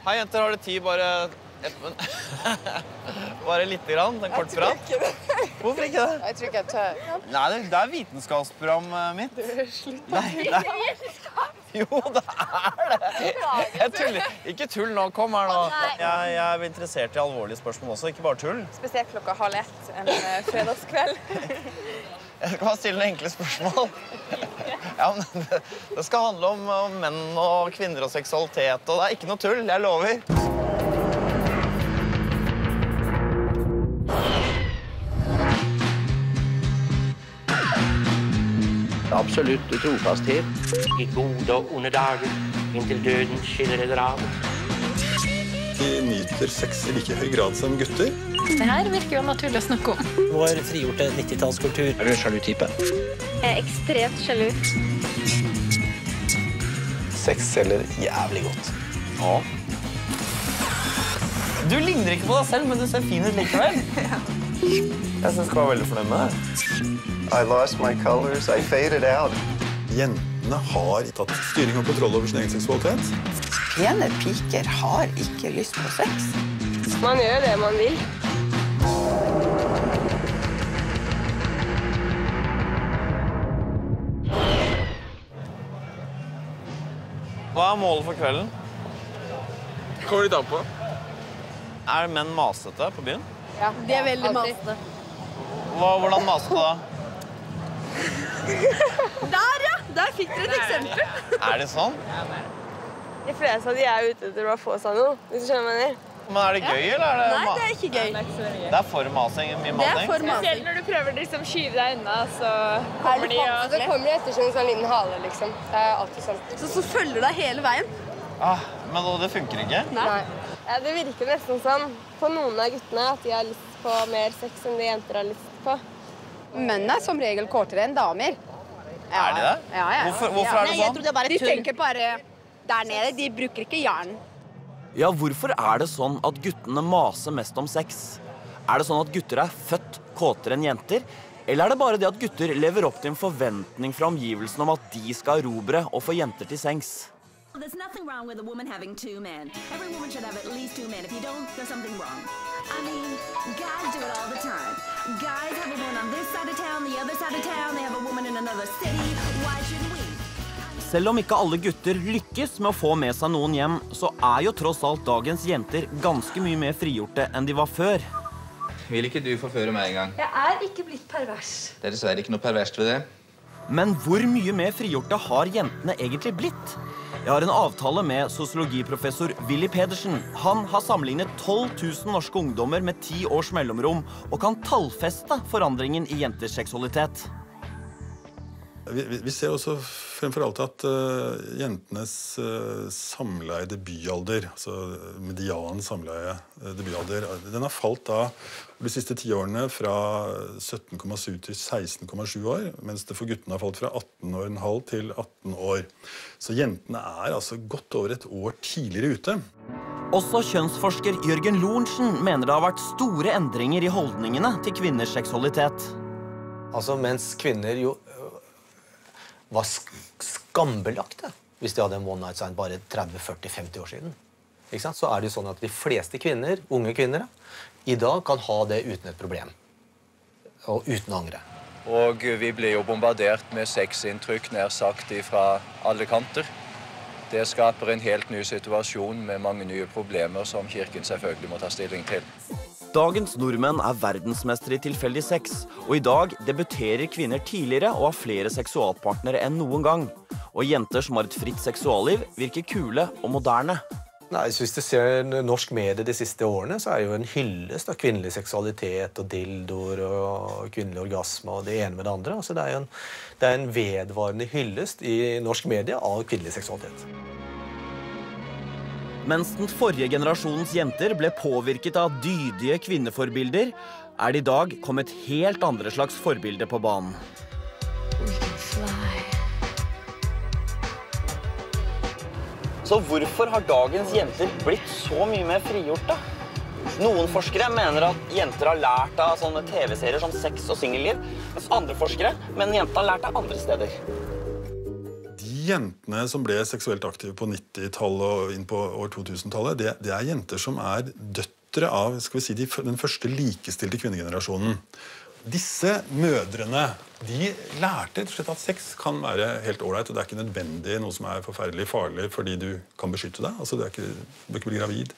Hei, jenter, har du tid bare bare litt grann, en kort prat? Jeg tror ikke det. Hvorfor ikke det? Jeg tror ikke jeg tør. Nei, det er vitenskapsprogrammet mitt. Slutt. Nei. Jo, det er det. Jeg tuller. Ikke tull nå, kom her nå. Jeg er interessert i alvorlige spørsmål også, ikke bare tull. Spesielt klokka 12:30 en fredagskveld. Jeg skal bare stille noen enkle spørsmål. Ja, men det skal handle om menn og kvinner og seksualitet, og det er ikke noe tull, jeg lover. Absolutt trofasthet. I gode og onde dager, inntil døden skiller dere av. De nyter sex i like høy grad som gutter. Det her virker jo naturlig å snakke om. Vår frigjorte 90-tallskultur. Er du en sjalu type? Jeg er ekstremt sjalu. Sex selger jævlig godt. Ja. Du ligner ikke på deg selv, men du ser fin ut likevel. Jeg synes du var veldig fornøyd med det. I lost my colors. I faded out. Jentene har tatt styring og kontroll over sin egen seksualitet. Pene piker har ikke lyst på sex. Man gjør det man vil. Hva er målet for kvelden? Kommer litt an på. Er menn masete på byen? Ja, De er veldig masete. Hvordan masete da? Der, ja! Der fikk dere et eksempel. Er det sånn? De fleste av de er ute etter å få seg noe, hvis du skjønner hva jeg mener. Men er det gøy, eller er det Nei, det er ikke gøy. Det er for masing, mye Det er masing? for masing. Selv når du prøver å liksom skyve deg unna, så kommer de og... Så kommer de etter som en sånn liten hale, liksom. Det er alltid sånn. Så følger deg hele veien. Men det funker ikke? Nei. Ja, det virker nesten sånn på noen av guttene at de har lyst på mer sex enn de jenter har lyst på. Menn er som regel kortere enn damer. Er de det? Ja. Hvorfor er det sånn? De tenker bare der nede, de bruker ikke hjernen. Ja, hvorfor er det sånn at guttene maser mest om sex? Er det sånn at gutter er født kåtere enn jenter? Eller er det bare det at gutter lever opp til en forventning fra omgivelsen om at de skal erobre og få jenter til sengs? There's nothing wrong with a woman having two men. Every woman should have at least two men. If you don't, there's something wrong. I mean, guys do it all the time. Guys have a woman on this side of town, the other side of town. They have a woman in another city. Why shouldn't we? Selv om ikke alle gutter lykkes med å få med seg noen hjem, så er jo tross alt dagens jenter ganske mye mer frigjorte enn de var før. Vil ikke du forføre meg en gang? Jeg er ikke blitt pervers. Det er dessverre ikke noe perverst ved det. Men hvor mye mer frigjorte har jentene egentlig blitt? Jeg har en avtale med sosiologiprofessor Willy Pedersen. Han har sammenlignet 12 000 norske ungdommer med 10 års mellomrom og kan tallfeste forandringen i jenters seksualitet. Vi ser også fremfor alt at jentenes samleie debutalder, altså median samleie debutalder, den har falt da de siste 10 årene fra 17,7 til 16,7 år, mens det for guttene har falt fra 18,5 til 18 år. Så jentene er altså godt over et år tidligere ute. Også kjønnsforsker Jørgen Lorentzen mener det har vært store endringer i holdningene til kvinners seksualitet. Altså, mens kvinner jo var skambelagte hvis de hadde en one night stand bare 30, 40, 50 år siden. Ikke sant? Så er det jo sånn at de fleste kvinner, unge kvinner, i dag kan ha det uten et problem. Og uten angre. Og vi blir jo bombardert med sexinntrykk nær sagt fra alle kanter. Det skaper en helt ny situasjon med mange nye problemer som kirken selvfølgelig må ta stilling til. Dagens nordmenn er verdensmestere i tilfeldig sex, og i dag debuterer kvinner tidligere og har flere seksualpartnere enn noen gang. Og jenter som har et fritt seksualliv virker kule og moderne. Nei, så hvis du ser norsk medie de siste årene, så er det jo en hyllest av kvinnelig seksualitet og dildoer og kvinnelig orgasme og det ene med det andre. Altså, det er en vedvarende hyllest i norsk medie av kvinnelig seksualitet. Mens den forrige generasjonens jenter ble påvirket av dydige kvinneforbilder, er det i dag kommet helt andre slags forbilder på banen. Så hvorfor har dagens jenter blitt så mye mer frigjort da? Noen forskere mener at jenter har lært av sånne TV-serier som sex og singelliv, mens andre forskere mener jenter har lært av andre steder. De jentene som ble seksuelt aktive på 90-tallet og inn på år 2000-tallet, det jenter som døtre av, skal vi si, den første likestilte kvinnegenerasjonen. Disse mødrene, de lærte rett og slett at sex kan være helt ålreit, og det ikke nødvendig noe som forferdelig farlig fordi du kan beskytte deg. Altså, du bør ikke bli gravid.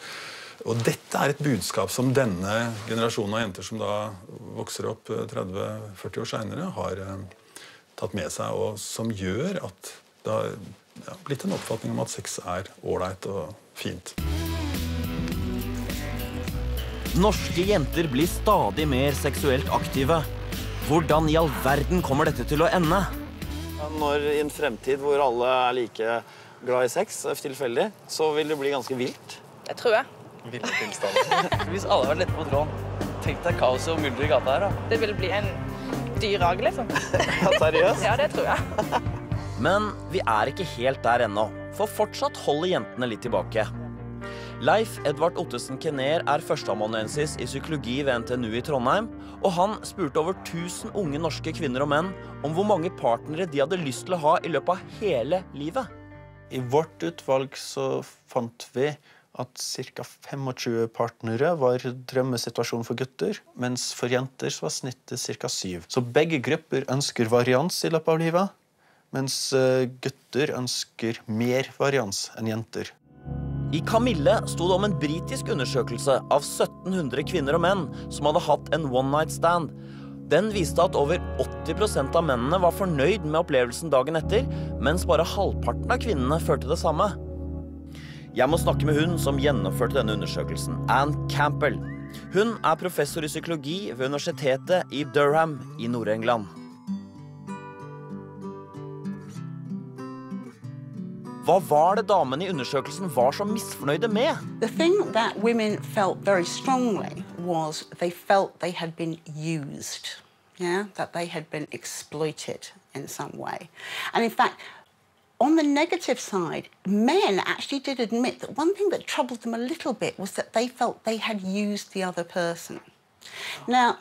Og dette et budskap som denne generasjonen av jenter som da vokser opp 30-40 år senere, har tatt med seg, og som gjør at det har blitt en oppfatning om at sex ålreit og fint. Norske jenter blir stadig mer seksuelt aktive. Hvordan I all verden kommer dette til å ende? Når I en fremtid hvor alle like glad I sex, tilfeldig, så vil det bli ganske vilt. Det tror jeg. Ville tilstander. Hvis alle var lette på tråden, tenk deg kaos og mylder I gata her da. Det vil bli en dyrag, liksom. Ja, seriøst? Ja, det tror jeg. Men vi ikke helt der ennå, for fortsatt holder jentene litt tilbake. Leif Edvard Ottesen Kenner førsteamanuensis I psykologi ved NTNU I Trondheim, og han spurte over 1000 unge norske kvinner og menn om hvor mange partnere de hadde lyst til å ha I løpet av hele livet. I vårt utvalg så fant vi at ca. 25 partnere var drømmesituasjon for gutter, mens for jenter så var snittet ca. 7. Så begge grupper ønsker varians I løpet av livet, mens gutter ønsker mer varians enn jenter. I Camille stod det om en britisk undersøkelse av 1700 kvinner og menn som hadde hatt en one-night stand. Den viste at over 80% av mennene var fornøyd med opplevelsen dagen etter, mens bare halvparten av kvinnene følte det samme. Jeg må snakke med hun som gjennomførte denne undersøkelsen, Anne Campbell. Hun professor I psykologi ved universitetet I Durham I Nord-England. Hva var det damene I undersøkelsen var så misfornøyde med? The thing that women felt very strongly was they felt they had been used, that they had been exploited in some way. And in fact, on the negative side, men actually did admit that one thing that troubled them a little bit was that they felt they had used the other person. Now,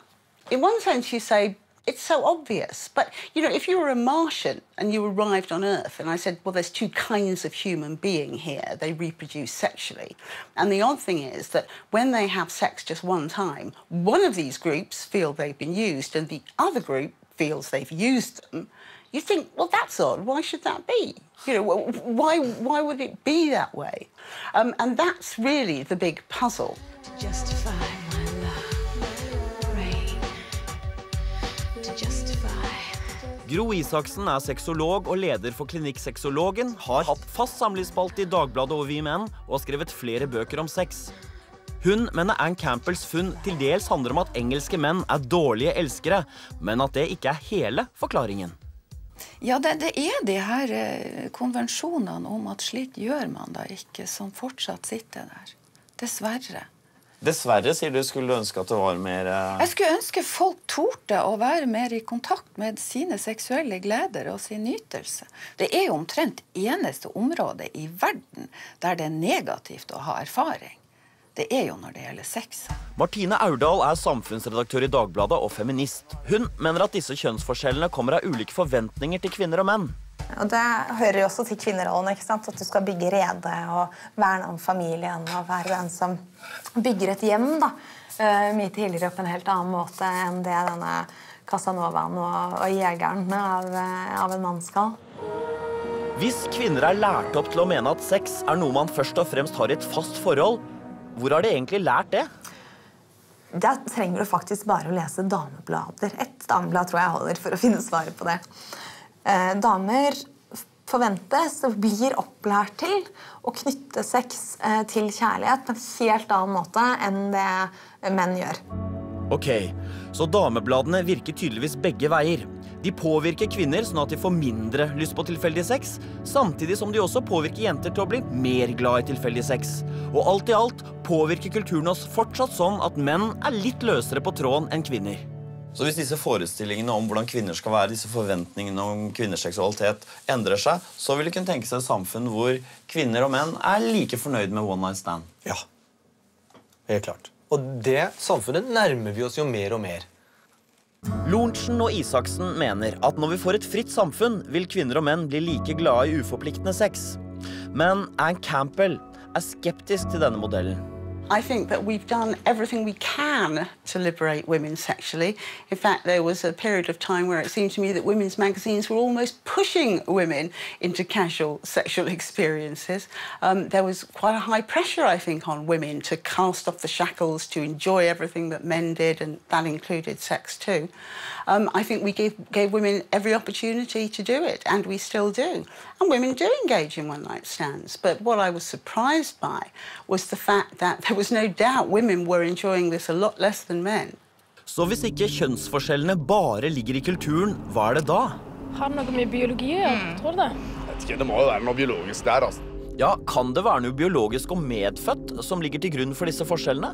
in one sense you say, it's so obvious, but if you were a Martian and you arrived on Earth and I said, well, there's two kinds of human being here, they reproduce sexually. And the odd thing is that when they have sex just one time, one of these groups feel they've been used and the other group feels they've used them. You think, well, that's odd. Why should that be? Why would it be that way? And that's really the big puzzle. To justify my love, rain. To justify. Gro Isaksen sexolog og leder for Klinikk-sexologen, har hatt fast samlingsspalte I Dagbladet og Vi Menn, og har skrevet flere bøker om sex. Hun mener Anne Campbells funn til dels handler om at engelske menn dårlige elskere, men at det ikke hele forklaringen. Ja, det de her konvensjonene om at slik gjør man da ikke, som fortsatt sitter der. Dessverre. Dessverre, sier du, skulle du ønske at det var mer... Jeg skulle ønske folk torde å være mer I kontakt med sine seksuelle gleder og sin nytelse. Det jo omtrent eneste område I verden der det negativt å ha erfaring. Det jo når det gjelder sex. Martine Aurdal samfunnsredaktør I Dagbladet og feminist. Hun mener at disse kjønnsforskjellene kommer av ulike forventninger til kvinner og menn. Og det hører jo også til kvinnerollen, ikke sant? At du skal bygge rede og verne om familien og være den som bygger et hjem, da. Mye tidligere på en helt annen måte enn det denne Casanovaen og jegeren av en mann skal. Hvis kvinner lært opp til å mene at sex noe man først og fremst har I et fast forhold, hvor har de egentlig lært det? Da trenger du faktisk bare å lese dameblader. Et dameblad tror jeg holder for å finne svaret på det. Damer forventes og blir opplært til å knytte sex til kjærlighet på en helt annen måte enn det menn gjør. Ok, så damebladene virker tydeligvis begge veier. De påvirker kvinner sånn at de får mindre lyst på tilfeldig sex, samtidig som de også påvirker jenter til å bli mer glad I tilfeldig sex. Og alt I alt påvirker kulturen oss fortsatt sånn at menn litt løsere på tråden enn kvinner. Så hvis disse forestillingene om hvordan kvinner skal være, disse forventningene om kvinners seksualitet endrer seg, så vil det kunne tenke seg et samfunn hvor kvinner og menn like fornøyd med one night stand? Ja, helt klart. Og det samfunnet nærmer vi oss jo mer og mer. Lorentzen og Isaksen mener at når vi får et fritt samfunn, vil kvinner og menn bli like glade i uforpliktende sex. Men Ann Campbell er skeptisk til denne modellen. I think that we've done everything we can to liberate women sexually. In fact, there was a period of time where it seemed to me that women's magazines were almost pushing women into casual sexual experiences. There was quite a high pressure, I think, on women to cast off the shackles, to enjoy everything that men did, and that included sex too. I think we gave women every opportunity to do it, and we still do. And women do engage in one-night stands. But what I was surprised by was the fact that there was no doubt women were enjoying this a lot less than men. Så hvis ikke kjønnsforskjellene bare ligger i kulturen, hva det da? Har det noe med biologi å gjøre, tror du det? Jeg vet ikke, det må jo være noe biologisk der, altså. Ja, kan det være noe biologisk og medfødt som ligger til grunn for disse forskjellene?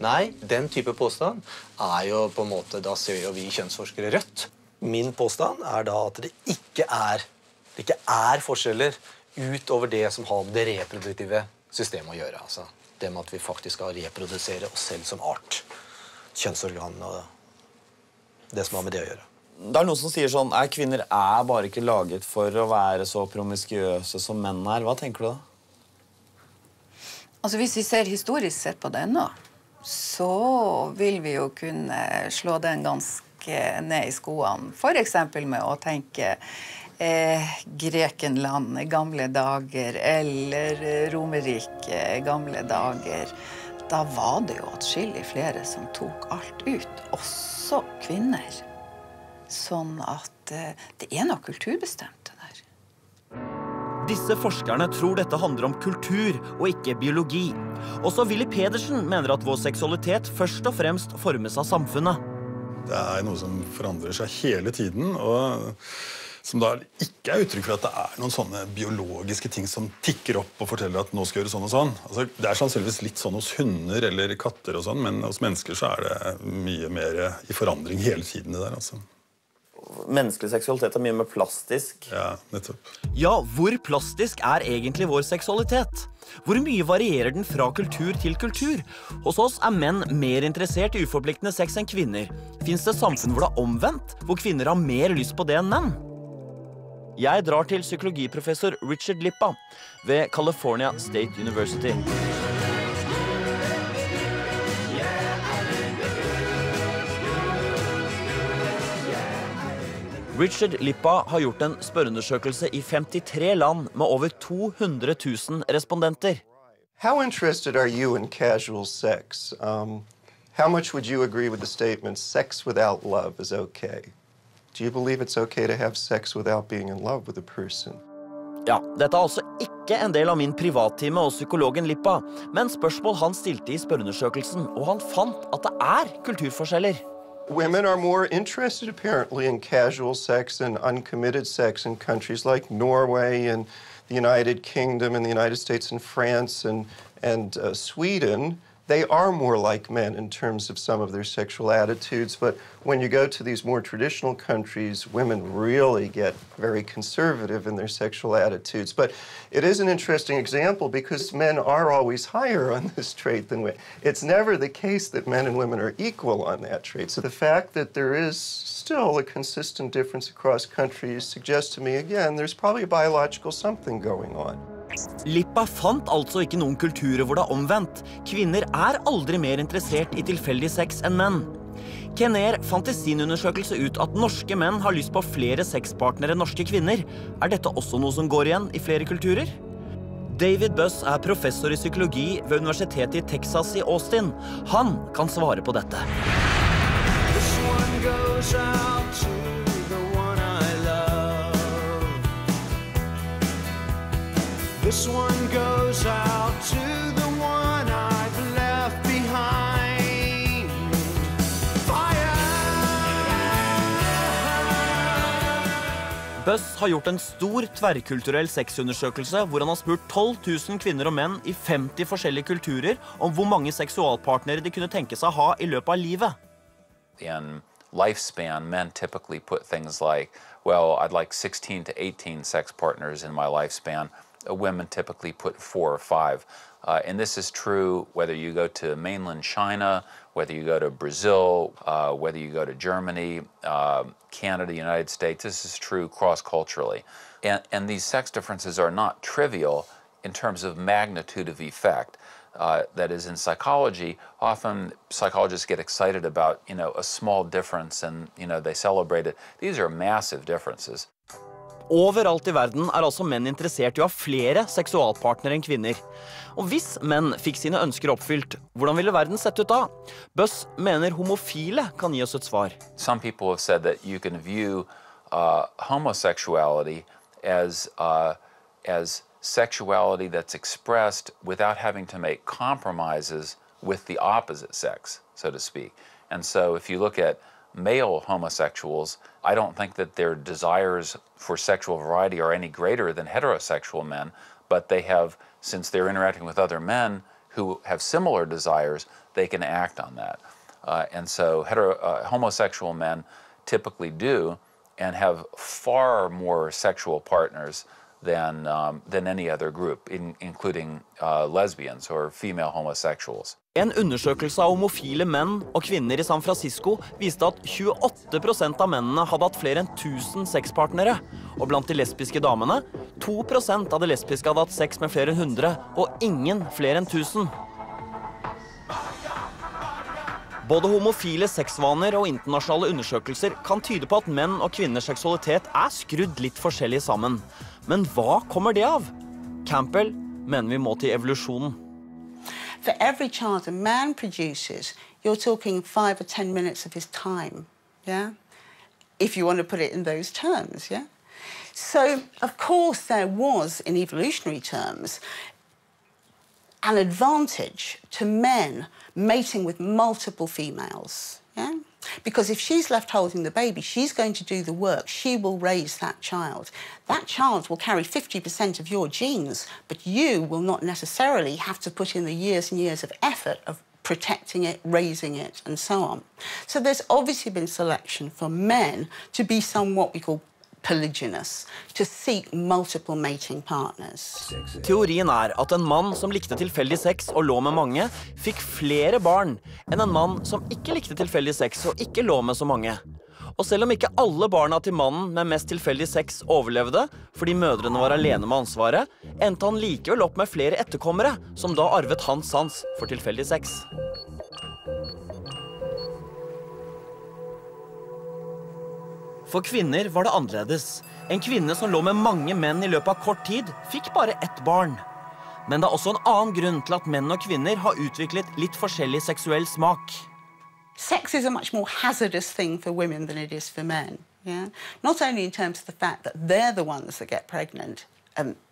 Nei, den type påstand er jo på en måte, da ser jo vi kjønnsforskere rødt. Min påstand er da at det ikke er forskjeller utover det som har med det reproduktive systemet å gjøre. Altså det med at vi faktisk skal reprodusere oss selv som art, kjønnsorgan og det som har med det å gjøre. Det er noen som sier sånn, kvinner er bare ikke laget for å være så promiskuøse som menn er. Hva tenker du da? Altså hvis vi ser historisk sett på det nå, så vil vi jo kunne slå den ganske ned i skoene. For eksempel med å tenke Grekenland, gamle dager, eller Romerike, gamle dager. Da var det jo atskillig flere som tok alt ut, også kvinner. Sånn at det er noe kulturbestemt det der. Disse forskerne tror dette handler om kultur og ikke biologi. Også Willy Pedersen mener at vår seksualitet først og fremst formes av samfunnet. Det er noe som forandrer seg hele tiden, og som da ikke er uttrykk for at det er noen sånne biologiske ting som tikker opp og forteller at nå skal gjøre sånn og sånn. Altså, det er sannsynligvis litt sånn hos hunder eller katter og sånn, men hos mennesker så er det mye mer i forandring hele tiden det der, altså. Menneskelig seksualitet er mye mer plastisk. Ja, nettopp. Ja, hvor plastisk er egentlig vår seksualitet? Hvor mye varierer den fra kultur til kultur? Hos oss er menn mer interessert i uforpliktende sex enn kvinner. Finns det samfunn hvor det er omvendt, hvor kvinner har mer lyst på det enn menn? Jeg drar til psykologiprofessor Richard Lippa ved California State University. Richard Lippa har gjort en spørreundersøkelse i 53 land med over 200 000 respondenter. How interested are you in casual sex? How much would you agree with the statement, sex without love is okay? Do you believe it's okay to have sex without being in love with a person? Ja, dette er altså ikke en del av min privattime hos psykologen Lippa, men spørsmål han stilte i spørreundersøkelsen, og han fant at det er kulturforskjeller. Women are more interested, apparently, in casual sex and uncommitted sex in countries like Norway and the United Kingdom and the United States and France and Sweden. They are more like men in terms of some of their sexual attitudes, but when you go to these more traditional countries, women really get very conservative in their sexual attitudes. But it is an interesting example because men are always higher on this trait than women. It's never the case that men and women are equal on that trait. So the fact that there is still a consistent difference across countries suggests to me, again, there's probably a biological something going on. Lippa fant altså ikke noen kulturer hvor det er omvendt. Kvinner er aldri mer interessert i tilfeldig sex enn menn. Kenner fant i sin undersøkelse ut at norske menn har lyst på flere sexpartnere enn norske kvinner. Er dette også noe som går igjen i flere kulturer? David Buss er professor i psykologi ved Universitetet i Texas i Austin. Han kan svare på dette. This one goes out to the one I love. This one goes out to the one I've left behind. Buss har gjort en stor tverrkulturell sexundersøkelse hvor han har spurt 12 000 kvinner og menn i 50 forskjellige kulturer om hvor mange seksualpartnere de kunne tenke seg å ha i løpet av livet. In lifespan, men typically put things like, well, I'd like 16 to 18 sex partners in my lifespan. Women typically put 4 or 5. And this is true whether you go to mainland China, whether you go to Brazil, whether you go to Germany, Canada, United States. This is true cross-culturally. And these sex differences are not trivial in terms of magnitude of effect. That is, in psychology, often psychologists get excited about, a small difference and, they celebrate it. These are massive differences. Overalt I verden altså menn interessert I å ha flere seksualpartnere enn kvinner. Og hvis menn fikk sine ønsker oppfylt, hvordan ville verden sett ut da? Buss mener homofile kan gi oss et svar. Some people have said that you can view homosexuality as sexuality that's expressed without having to make compromises with the opposite sex, so to speak. And so if you look at male homosexuals, I don't think that their desires for sexual variety are any greater than heterosexual men, but they have, since they're interacting with other men who have similar desires, they can act on that. And so homosexual men typically do and have far more sexual partners than any other group, including lesbians or female homosexuals. En undersøkelse av homofile menn og kvinner I San Francisco viste at 28% av mennene hadde hatt flere enn 1000 sexpartnere, og blant de lesbiske damene, 2% av de lesbiske hadde hatt sex med flere enn 100, og ingen flere enn 1000. Både homofile sexvaner og internasjonale undersøkelser kan tyde på at menn og kvinners seksualitet skrudd litt forskjellig sammen. Men hva kommer det av? Campbell mener vi må til evolusjonen. For every child a man produces, you're talking 5 or 10 minutes of his time, yeah? If you want to put it in those terms, yeah? So, of course, there was, in evolutionary terms, an advantage to men mating with multiple females, yeah? Because if she's left holding the baby, she's going to do the work. She will raise that child. That child will carry 50% of your genes, but you will not necessarily have to put in the years and years of effort of protecting it, raising it, and so on. So there's obviously been selection for men to be somewhat we call polygynous, to seek multiple mating partners. Teorien at en mann som likte tilfeldig sex og lå med mange, fikk flere barn enn en mann som ikke likte tilfeldig sex og ikke lå med så mange. Og selv om ikke alle barna til mannen med mest tilfeldig sex overlevde, fordi mødrene var alene med ansvaret, endte han likevel opp med flere etterkommere, som da arvet hans sans for tilfeldig sex. For kvinner var det annerledes. En kvinne som lå med mange menn I løpet av kort tid, fikk bare ett barn. Men det også en annen grunn til at menn og kvinner har utviklet litt forskjellig seksuell smak. Sex is a much more hazardous thing for women than it is for men. Yeah? Not only in terms of the fact that they're the ones that get pregnant,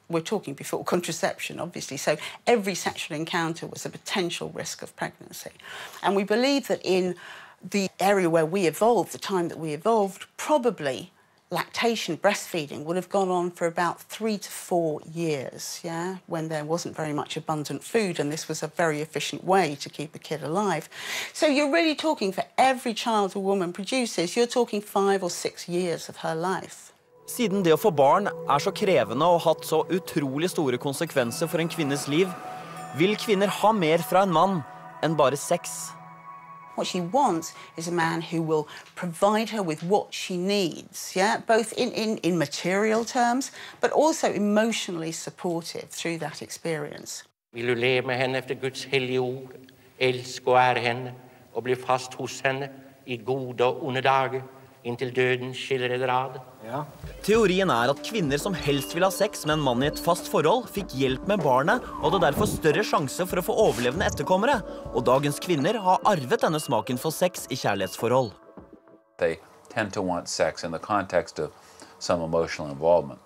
we're talking before contraception, obviously, so every sexual encounter was a potential risk of pregnancy. And we believe that in the area where we evolved, the time that we evolved, probably lactation, breastfeeding, would have gone on for about 3 to 4 years, yeah, when there wasn't very much abundant food, and this was a very efficient way to keep a kid alive. So you're really talking, for every child a woman produces, you're talking 5 or 6 years of her life. Siden det å få barn så krevende og hatt så utrolig store konsekvenser for en kvinnes liv, vil kvinner ha mer fra en mann enn bare sex. What she wants is a man who will provide her with what she needs, yeah? Both in material terms, but also emotionally supportive through that experience. Vill du leva med henne efter Guds helige ord, älska och ära henne och bli fast hos henne I goda och onda dagar, intill döden skiljer eder ad? Ja. Teorien at kvinner som helst vil ha sex med en mann I et fast forhold, fikk hjelp med barnet, og hadde derfor større sjanse for å få overlevende etterkommere. Og dagens kvinner har arvet denne smaken for sex I kjærlighetsforhold. They tend to want sex in the context of some emotional involvement.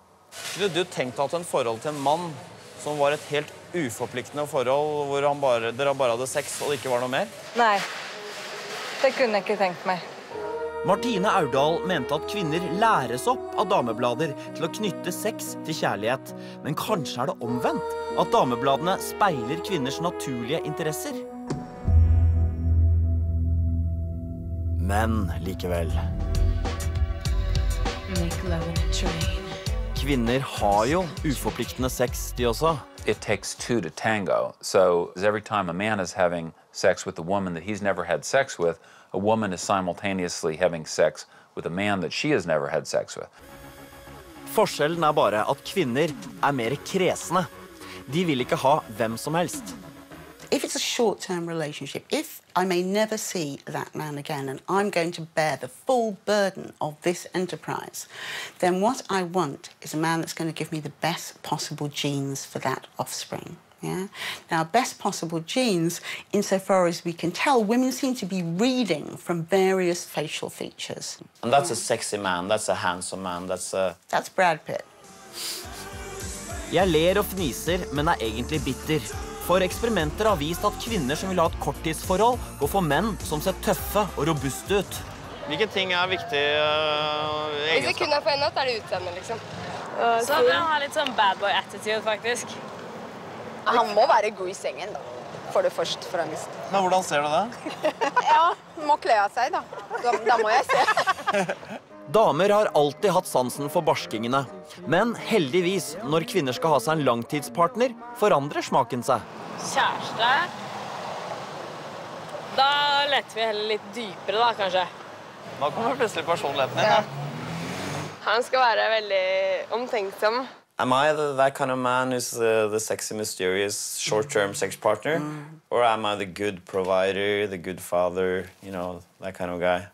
Ville du tenkt at en forhold til en mann som var et helt uforpliktende forhold, hvor dere bare hadde sex og det ikke var noe mer? Nei, det kunne jeg ikke tenkt meg. Martine Aurdal mente at kvinner læres opp av dameblader til å knytte sex til kjærlighet. Men kanskje det omvendt, at damebladene speiler kvinners naturlige interesser? Men likevel. Kvinner har jo uforpliktende sex, de også. it takes two to tango. So every time a man is having sex with a woman that he's never had sex with, a woman is simultaneously having sex with a man that she has never had sex with. Forskjellen bare at kvinner mer kresne. De vil ikke ha hvem som helst. If it's a short-term relationship, if I may never see that man again and I'm going to bear the full burden of this enterprise, then what I want is a man that's going to give me the best possible genes for that offspring. Yeah? Now, best possible genes, insofar as we can tell, women seem to be reading from various facial features. And that's a sexy man, that's a handsome man, that's Brad Pitt. Jeg ler og fniser, men egentlig bitter. For eksperimenter har vist at kvinner som vil ha et korttidsforhold går for menn som ser tøffe og robuste ut. Hvilke ting viktige Hvis det kun for henne, det utseende, liksom. Så han har litt sånn bad boy attitude, faktisk. Han må være god I sengen, da. For det først, fremst. Men hvordan ser du det? Ja, må kle av seg, da. Da må jeg se. Damer har alltid hatt sansen for barskingene. Men heldigvis, når kvinner skal ha seg en langtidspartner, forandrer smaken seg. Kjæreste. Da leter vi heller litt dypere, da, kanskje. Nå kommer plutselig personligheten din. Ja. Han skal være veldig omtenksom. Am I that kind of man who's the sexy, mysterious, short-term sex partner? Or am I the good provider, the good father, you know, that kind of guy?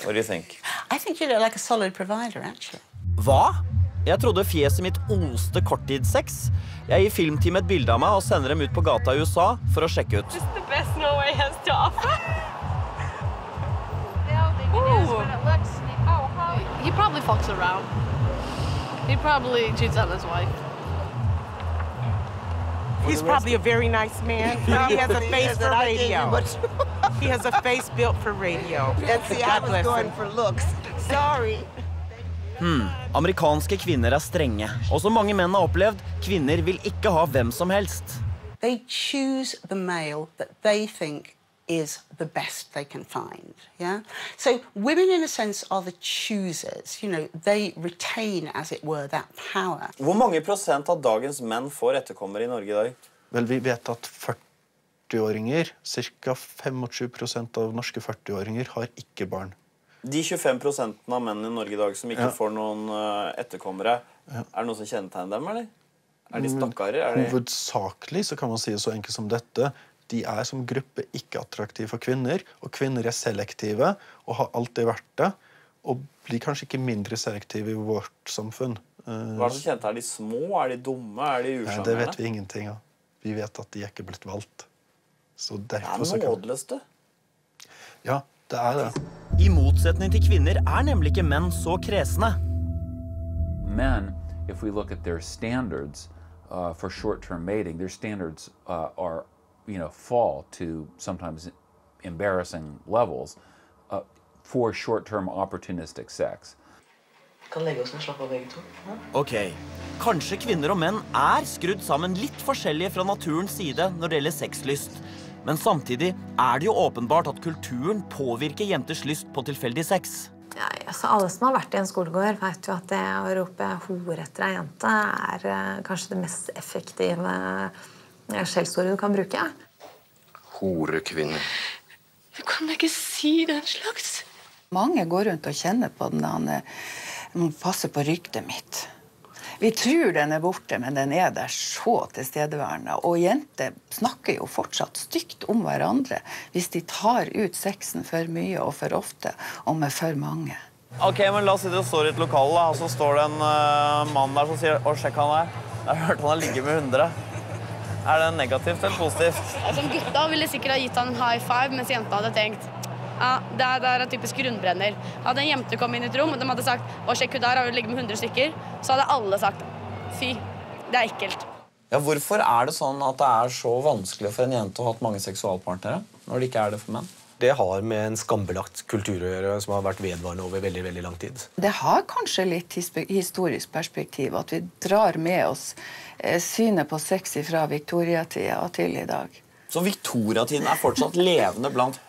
What do you think? I think you look like a solid provider, actually. Hva? Jeg trodde fjeset mitt oste korttidssex. Jeg gir filmteam et bilde av meg og sender dem ut på gata I USA for å sjekke ut. This is the best Norway has to offer. He probably fucks around. He probably cheats on his wife. He's probably a very nice man. He has a face for radio. He has a face built for radio. See, I was going for looks. Sorry. Amerikanske kvinner strenge. Og som mange menn har opplevd, kvinner vil ikke ha hvem som helst. They choose the male that they think is the best they can find, yeah? So women, in a sense, are the choosers. You know, they retain, as it were, that power. Hvor mange prosent av dagens menn får etterkommere I Norge I dag? Vel, vi vet at 40-åringer, cirka 25% av norske 40-åringer har ikke barn. De 25% av menn I Norge I dag som ikke får noen etterkommere, det noe som kjennetegner dem, eller? De stakkarer? Hovedsakelig så kan man si det så enkelt som dette. De som gruppe ikke attraktive for kvinner, og kvinner selektive, og har alltid vært det, og blir kanskje ikke mindre selektive I vårt samfunn. Hva det som kjennetegner? De små? De dumme? De usjarmerende? Det vet vi ingenting av. Vi vet at de ikke blitt valgt. Så derfor det nådeløst, det. Ja, det det. I motsetning til kvinner nemlig ikke menn så kresne. Men, if we look at their standards for short-term mating, their standards are fall to sometimes embarrassing levels for short-term opportunistic sex. Kan legge oss med slapp av begge to. Ok, kanskje kvinner og menn skrudd sammen litt forskjellige fra naturens side når det gjelder sexlyst. Men samtidig det jo åpenbart at kulturen påvirker jenters lyst på tilfeldig sex. Ja, altså alle som har vært I en skolegård vet jo at det å rope hore etter en jente kanskje det mest effektive skjellsordet du kan bruke. Horekvinne. Du kan ikke si den slags. Mange går rundt og kjenner på den, han må passe på ryktet mitt. Vi tror den borte, men den der så tilstedeværende. Og jenter snakker jo fortsatt stygt om hverandre hvis de tar ut sexen for mye og for ofte, og med for mange. Ok, men la oss si det står I et lokal, og så står det en mann der som sier, sjekk han her. Jeg har hørt han ligget med 100. Det negativt eller positivt? Som gutta ville sikkert ha gitt han en high five, mens jenta hadde tenkt, ja, det en typisk grunnbrenner. Hadde en jente kommet inn I et rom, og de hadde sagt, sjekk, hun der har jo ligget med 100 stykker, så hadde alle sagt, fy, det ekkelt. Ja, hvorfor det sånn at det så vanskelig for en jente å ha hatt mange seksualpartnere, når det ikke det for menn? Det har med en skambelagt kultur å gjøre, som har vært vedvarende over veldig, veldig lang tid. Det har kanskje litt historisk perspektiv, at vi drar med oss synet på sex fra Victoria-tida og til I dag. Så Victoria-tiden fortsatt levende blant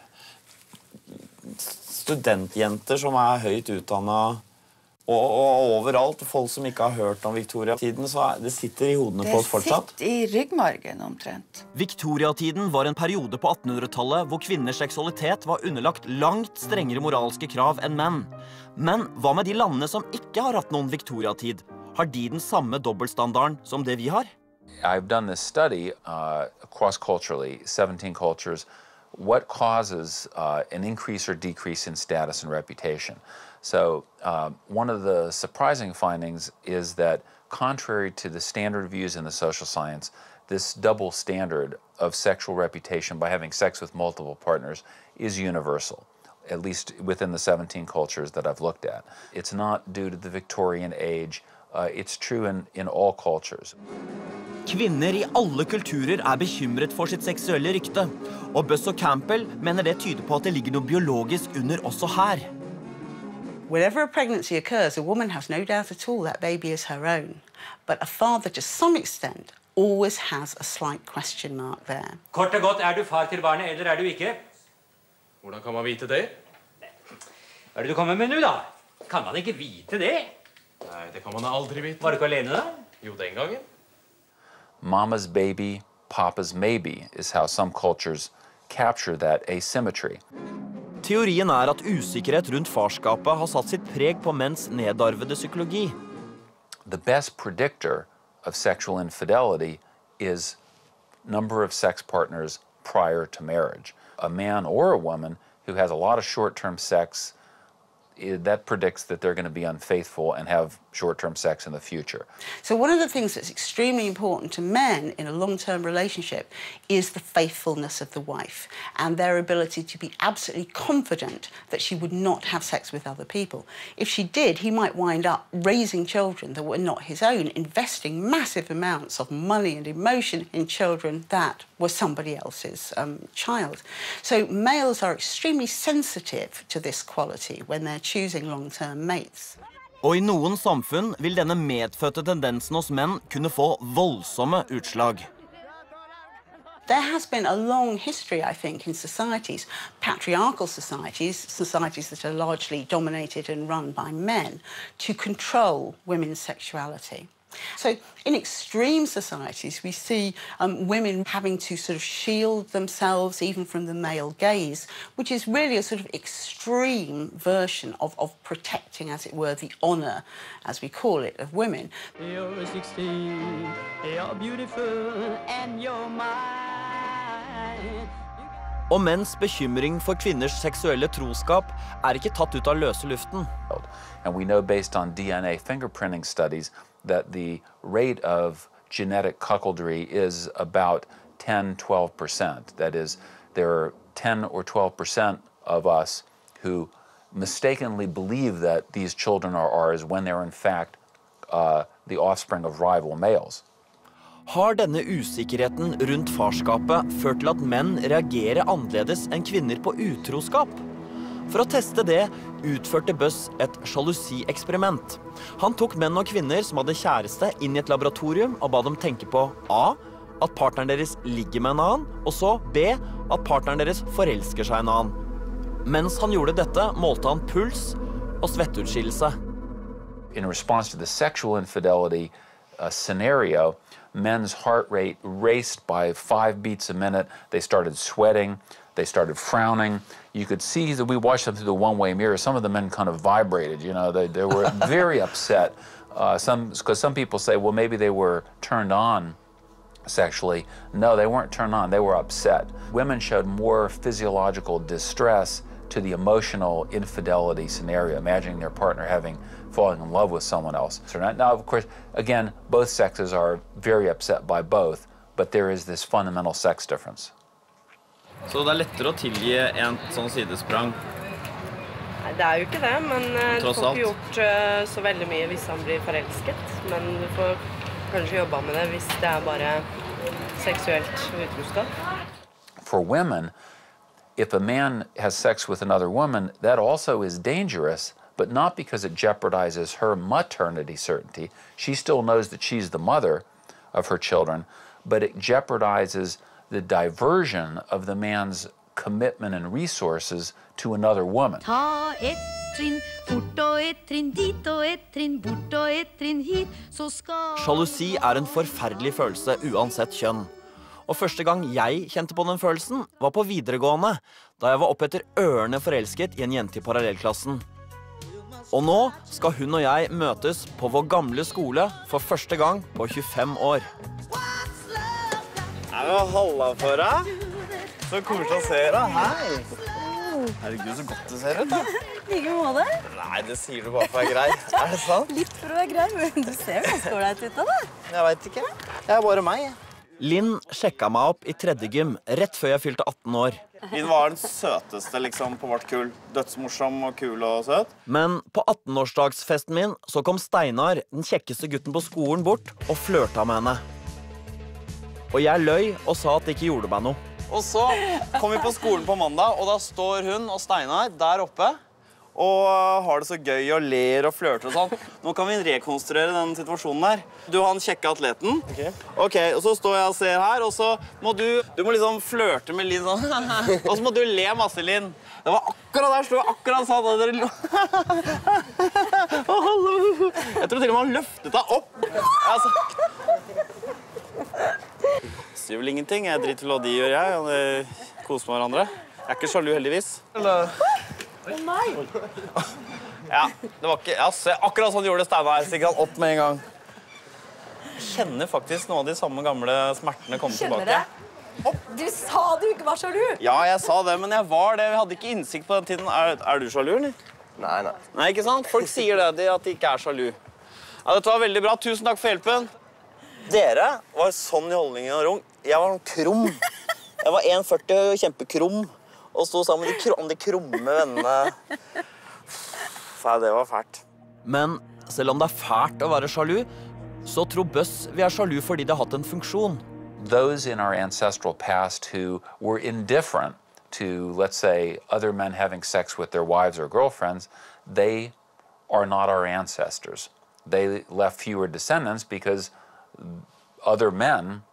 studentjenter som høyt utdannet Og overalt, folk som ikke har hørt om Victoria-tiden, så det sitter i hodene på oss fortsatt. Det sitter i ryggmargen omtrent. Victoria-tiden var en periode på 1800-tallet hvor kvinners seksualitet var underlagt langt strengere moralske krav enn menn. Men hva med de landene som ikke har hatt noen Victoria-tid? Har de den samme dobbeltstandarden som det vi har? I've done this study cross-culturally, 17 cultures, what causes an increase or decrease in status and reputation. So one of the surprising findings is that contrary to the standard views in the social science, this double standard of sexual reputation by having sex with multiple partners is universal, at least within the 17 cultures that I've looked at. It's not due to the Victorian age. It's true in all cultures. Kvinner i alle kulturer bekymret for sitt seksuelle rykte, og Buss og Campbell mener det tyder på at det ligger noe biologisk under også her. Whenever a pregnancy occurs, a woman has no doubt at all that baby is her own. But a father, to some extent, always has a slight question mark there. Kort og godt, du far til barnet, eller du ikke? Hvordan kan man vite det? Hva det du kommer med nå, da? Kan man ikke vite det? Nei, det kan man aldri vite. Var du ikke alene, da? Jo, den gangen. Mama's baby, papa's maybe is how some cultures capture that asymmetry. Teorien at usikkerhet rundt farskapet har satt sitt preg på menns nedarvede psykologi. The best predictor of sexual infidelity is number of sex partners prior to marriage. A man or a woman who has a lot of short-term sex, that predicts that they're going to be unfaithful and have short-term sex in the future. So one of the things that's extremely important to men in a long-term relationship is the faithfulness of the wife and their ability to be absolutely confident that she would not have sex with other people. If she did, he might wind up raising children that were not his own, investing massive amounts of money and emotion in children that were somebody else's child. So males are extremely sensitive to this quality when they're choosing long-term mates. Og i noen samfunn vil denne medfødte tendensen hos menn kunne få voldsomme utslag. There has been a long history, I think, in societies, patriarchal societies, societies that are largely dominated and run by men, to control women's sexuality. So in extreme societies, we see women having to sort of shield themselves even from the male gaze, which is really a sort of extreme version of protecting, as it were, the honor, as we call it, of women. You're 16, you're beautiful, and you're mine. Og menns bekymring for kvinners seksuelle troskap ikke tatt ut av løse luften. And we know based on DNA fingerprinting studies that the rate of genetic cuckoldry is about 10–12%. That is, there are 10 or 12% of us who mistakenly believe that these children are ours when they're in fact the offspring of rival males. Har denne usikkerheten rundt farskapet ført til at menn reagerer annerledes enn kvinner på utroskap? For å teste det utførte Buss et sjalusi-eksperiment. Han tok menn og kvinner som hadde kjæreste inn i et laboratorium og ba dem tenke på A. At partneren deres ligger med en annen, og så B. At partneren deres forelsker seg en annen. Mens han gjorde dette, målte han puls og svetteutskillelse. In response to the sexual infidelity scenario, men's heart rate raced by 5 beats a minute. They started sweating. They started frowning. You could see that we watched them through the one-way mirror. Some of the men kind of vibrated, you know, they were very upset. Because some people say, well, maybe they were turned on sexually. No, they weren't turned on, they were upset. Women showed more physiological distress to the emotional infidelity scenario, imagining their partner falling in love with someone else. So now, of course, again, both sexes are very upset by both, but there is this fundamental sex difference. Så det lettere å tilgi en sånn sidesprang? Nei, det jo ikke det, men du får ikke gjort så veldig mye hvis han blir forelsket. Men du får kanskje jobbe med det hvis det bare seksuelt utroskap. For women, if a man has sex with another woman, that also is dangerous, but not because it jeopardizes her maternity certainty. She still knows that she's the mother of her children, but it jeopardizes the diversion of the man's commitment and resources to another woman. Ta ett trinn bort og et trinn dit og et trinn bort og et trinn hit, så skal... Sjalusi er en forferdelig følelse uansett kjønn. Og første gang jeg kjente på den følelsen var på videregående, da jeg var opp etter ørene forelsket i en jente i parallellklassen. Og nå skal hun og jeg møtes på vår gamle skole for første gang på 25 år. Halla for deg. Så koselig å se deg. Hei. Herregud, så godt du ser ut da. Like måte. Nei, det sier du bare for å være grei. Er det sant? Litt for å være grei, men du ser jo ganske ålreit ut da. Jeg vet ikke. Det er bare meg. Linn sjekka meg opp i 3. gym rett før jeg fylte 18 år. Linn var den søteste liksom, på vårt kull. Dødsmorsom og kul og søt. Men på 18-årsdagsfesten min så kom Steinar, den kjekkeste gutten på skolen, bort og flørta med henne. Og jeg løy og sa at det ikke gjorde meg noe. Og så kom vi på skolen på mandag, og da står hun og Steinar der oppe og har det så gøy og ler og flørter og sånn. Nå kan vi rekonstruere den situasjonen der. Du har den kjekke atleten. Ok, og så står jeg og ser her, og så må du må liksom flørte med Linn sånn. Og så må du le masse, Linn. Det var akkurat der, stod jeg akkurat sånn. Jeg tror til og med han løftet deg opp. Altså. Det gjør vel ingenting. Jeg driter til hva de gjør, jeg. Og det koser med hverandre. Jeg er ikke sjalu, heldigvis. Nei! Ja, det var ikke... Altså, akkurat sånn gjorde det Steinar. Stikker han opp med en gang. Jeg kjenner faktisk noen av de samme gamle smertene komme tilbake. Du sa du ikke var sjalu! Ja, jeg sa det, men jeg var det. Vi hadde ikke innsikt på den tiden. Er du sjalu, eller? Nei. Nei, ikke sant? Folk sier det, at de ikke er sjalu. Ja, dette var veldig bra. Tusen takk for hjelpen. Dere var sånn i holdningen og rom. Jeg var krum. Jeg var 1,40 og kjempekrum. Og stod sammen med de krumme vennene. Det var fælt. Men selv om det er fælt å være sjalu, så tror Buzz vi er sjalu fordi det har hatt en funksjon. Those in our ancestral past who were indifferent to, let's say, other men having sex with their wives or girlfriends, they are not our ancestors. They left fewer descendants because other men,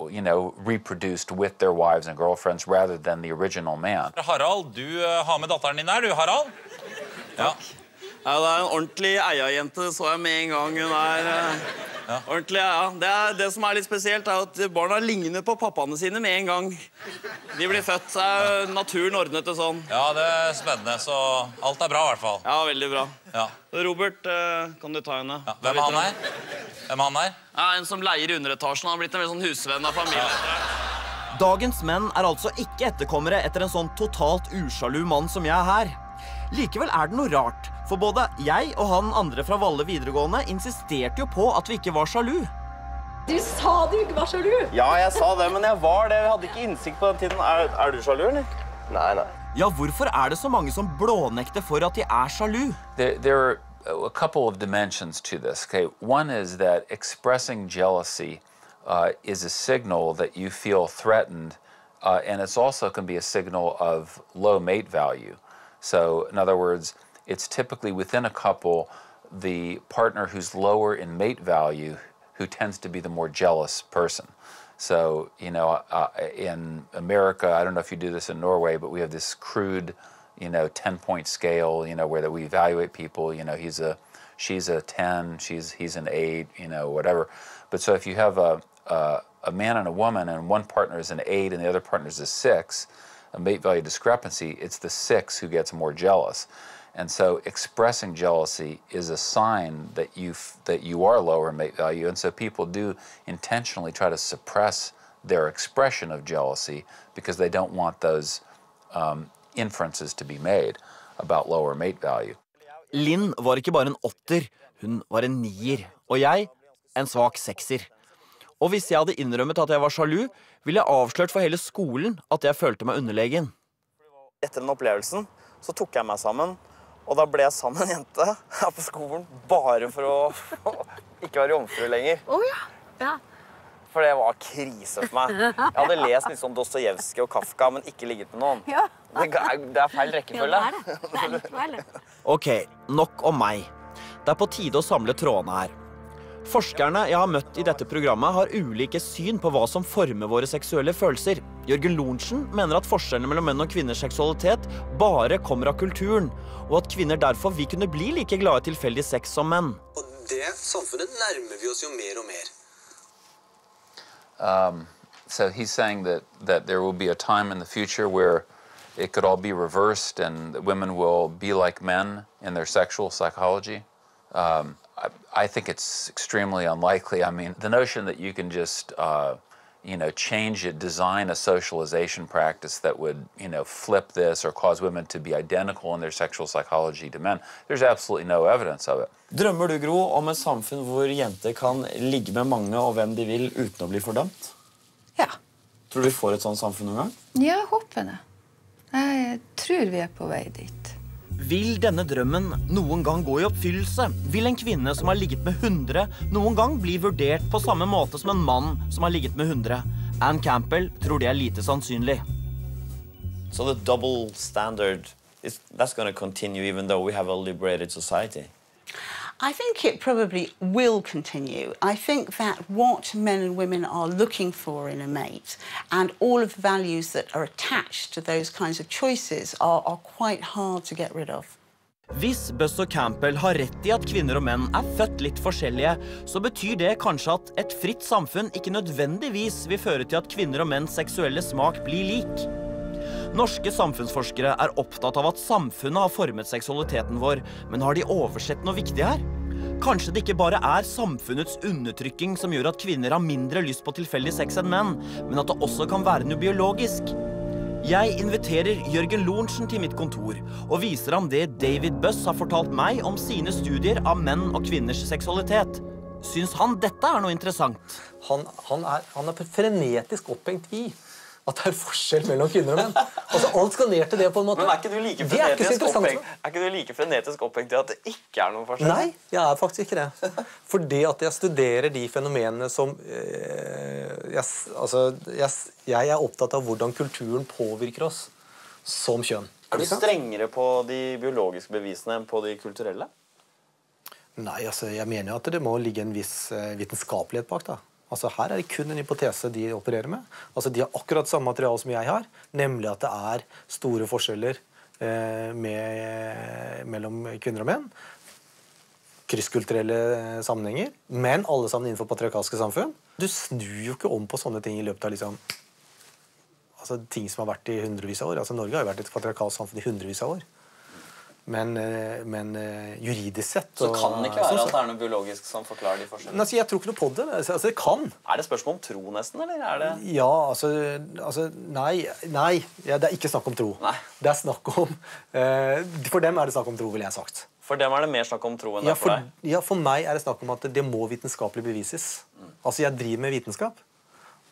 you know, reproduced with their wives and girlfriends rather than the original man. Harald, du har med datteren din her, du, Harald? Ja. Ja, det er en ordentlig eia-jente, det så jeg med en gang. Hun er ordentlig eia. Det som er litt spesielt er at barna ligner på pappaene sine med en gang. De blir født, så er naturen ordnet det sånn. Ja, det er spennende, så alt er bra i hvert fall. Ja, veldig bra. Ja. Robert, kan du ta henne? Ja. Hvem er han her? Hvem er han her? Ja, en som leier underetasjen. Han har blitt en veldig sånn husvenn av familien. Dagens menn er altså ikke etterkommere etter en sånn totalt usjalu mann som jeg er her. Likevel er det noe rart, for både jeg og han andre fra Valle videregående insisterte jo på at vi ikke var sjalu. Du sa du ikke var sjalu! Ja, jeg sa det, men jeg var det. Vi hadde ikke innsikt på den tiden. Er du sjalu, eller? Nei. Ja, hvorfor er det så mange som blånekter for at de er sjalu? There are a couple of dimensions to this. Okay, one is that expressing jealousy is a signal that you feel threatened, and it's also can be a signal of low mate value. So, in other words, it's typically within a couple the partner who's lower in mate value who tends to be the more jealous person. So, you know, in America, I don't know if you do this in Norway, but we have this crude, you know, 10-point scale, you know, where we evaluate people, you know, she's a 10, he's an 8, you know, whatever. But so if you have a man and a woman and one partner is an 8 and the other partner is a 6, a mate value discrepancy, it's the 6 who gets more jealous. And so expressing jealousy is a sign that you are lower in mate value, and so people do intentionally try to suppress their expression of jealousy because they don't want those inferences to be made about lower mate value. Linn var ikke bare en 8er, hun var en 9er, og jeg en svak 6er. Og hvis jeg hadde innrømmet at jeg var sjalu, ville jeg avslørt for hele skolen at jeg følte meg underlegen. Etter den opplevelsen så tok jeg meg sammen, og da ble jeg sammen med en jente her på skolen, bare for å ikke være jomfru lenger. Ja. For det var krise for meg. Jeg hadde lest litt sånn Dostojevskij og Kafka, men ikke ligget med noen. Ja. Det er feil rekkefølge. Ja, det er litt feil. Ok, nok om meg. Det er på tide å samle trådene her. Forskerne jeg har møtt i dette programmet har ulike syn på hva som former våre seksuelle følelser. Jørgen Lorentzen mener at forskjellene mellom menn og kvinners seksualitet bare kommer av kulturen, og at kvinner derfor vil kunne bli like glade i tilfeldig sex som menn. Og det samfunnet nærmer vi oss jo mer og mer. So he's saying that there will be a time in the future where it could all be reversed and that women will be like men in their sexual psychology. I think it's extremely unlikely. I mean, the notion that you can just, change it, design a socialization practice that would, flip this or cause women to be identical in their sexual psychology to men, there's absolutely no evidence of it. Drømmer du, Gro, om et samfunn hvor jenter kan ligge med mange og hvem de vil uten å bli fordømt? Ja. Tror du vi får et sånt samfunn noen gang? Ja, håper det. Jeg tror vi på vei dit. Vil denne drømmen noen gang gå i oppfyllelse? Vil en kvinne som har ligget med 100 noen gang bli vurdert på samme måte som en mann som har ligget med 100? Anne Campbell tror det lite sannsynlig. So the double standard, that's going to continue even though we have a liberated society? I think it probably will continue. I think that what men and women are looking for in a mate and all of the values that are attached to those kinds of choices are quite hard to get rid of. Hvis Buss og Campbell har rett i at kvinner og menn født litt forskjellige, så betyr det kanskje at et fritt samfunn ikke nødvendigvis vil føre til at kvinner og menns seksuelle smak blir lik. Norske samfunnsforskere opptatt av at samfunnet har formet seksualiteten vår, men har de oversett noe viktig her? Kanskje det ikke bare samfunnets undertrykking som gjør at kvinner har mindre lyst på tilfeldig sex enn menn, men at det også kan være noe biologisk. Jeg inviterer Jørgen Lorentzen til mitt kontor, og viser ham det David Buss har fortalt meg om sine studier av menn og kvinners seksualitet. Syns han dette noe interessant? Han på frenetisk opphengt i at det forskjell mellom kvinner og menn. Altså, alt skal ned til det på en måte. Men ikke du like frenetisk opphengt i at det ikke noen forskjell? Nei, jeg faktisk ikke det. Fordi at jeg studerer de fenomenene som... jeg opptatt av hvordan kulturen påvirker oss som kjønn. Du strengere på de biologiske bevisene enn på de kulturelle? Nei, jeg mener jo at det må ligge en viss vitenskapelighet bak da. Altså, her det kun en hypotese de opererer med. Altså, de har akkurat samme materiale som jeg har, nemlig at det store forskjeller mellom kvinner og menn, krysskulturelle sammenhenger, men alle sammen innenfor patriarkalske samfunn. Du snur jo ikke om på sånne ting i løpet av ting som har vært i hundrevis av år. Altså, Norge har jo vært et patriarkalsk samfunn i hundrevis av år. Men juridisk sett... Så kan det ikke være at det noe biologisk som forklarer de forskjellene? Jeg tror ikke noe på det. Det kan. Det spørsmål om tro nesten, eller det... Ja, nei. Det ikke snakk om tro. Nei. Det snakk om... For dem det snakk om tro, vil jeg ha sagt. For dem det mer snakk om tro enn det for deg? Ja, for meg det snakk om at det må vitenskapelig bevises. Altså, jeg driver med vitenskap.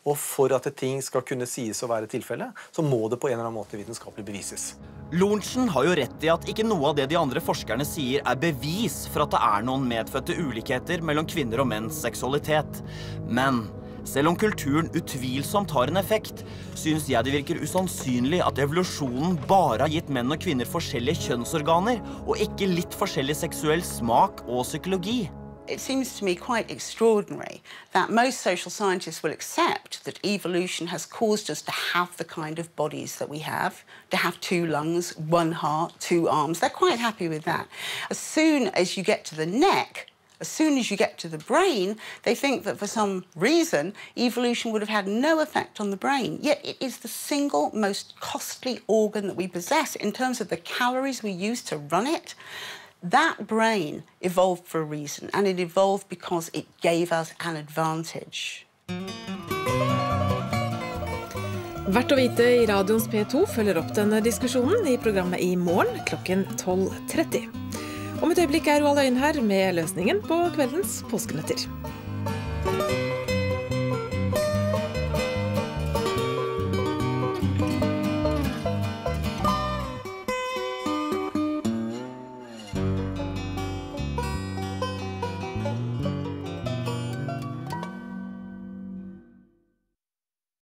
Og for at ting skal kunne sies å være tilfelle, så må det på en eller annen måte vitenskapelig bevises. Lorentzen har jo rett i at ikke noe av det de andre forskerne sier bevis for at det noen medfødte ulikheter mellom kvinner og menns seksualitet. Men selv om kulturen utvilsomt har en effekt, synes jeg det virker usannsynlig at evolusjonen bare har gitt menn og kvinner forskjellige kjønnsorganer, og ikke litt forskjellig seksuell smak og psykologi. It seems to me quite extraordinary that most social scientists will accept that evolution has caused us to have the kind of bodies that we have, to have 2 lungs, 1 heart, 2 arms. They're quite happy with that. As soon as you get to the neck, as soon as you get to the brain, they think that for some reason, evolution would have had no effect on the brain. Yet it is the single most costly organ that we possess in terms of the calories we use to run it. That brain evolved for a reason, and it evolved because it gave us an advantage. Verdt å vite i Radions P2 følger opp denne diskusjonen i programmet i morgen klokken 12:30. Om et øyeblikk Roald Øyen her med løsningen på kveldens påskenøtter.